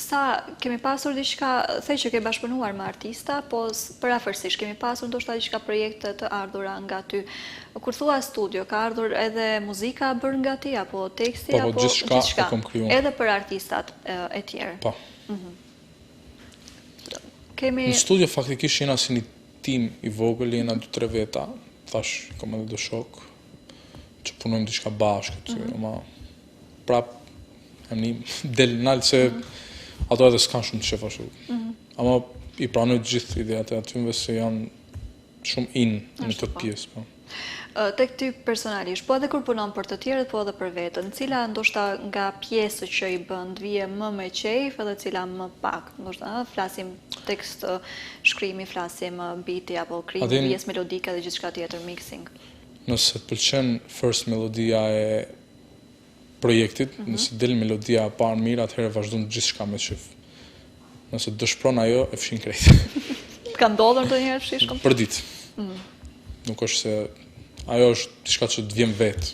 Sa kemi pasur diçka, thej që ke bashkëpunuar me artista, po përafërsisht kemi pasur ndoshta diçka projekte të ardhura nga ty. Kur thua studio, ka ardhur edhe muzika bërë nga ti, apo teksti, apo gjithçka e kam krijuar. Edhe për artistat e tjerë. Po. Në studio faktikisht jena si një tim i vogël, jena 2-3 veta, thash kam edhe do shok që punojmë diçka bashkë, ama prap del nalë se ato edhe s'kan shumë të shef ashtu. Ama i pranoj gjithë idejat e atyve se janë shumë në këtë pjesë. Tek ty personalisht, po edhe kur punon për të tjerët, po edhe për vetën, cila ndoshta nga pjesë që i bën të vije më me qejf edhe cila më pak, ndoshta flasim tekst, shkrimi, flasim beati apo krijimi pjesë melodike dhe gjithçka tjetër, mixing. Nëse të pëlqen first melodia e projektit, nëse del melodia e parë mirë, atëherë vazhdon gjithçka me qejf. Nëse dëshpron ajo, e fshin krejt. Ka ndodhur ndonjëherë fshish komplet? Për ditë. Nuk është se ajo është diçka që të vjen vetë.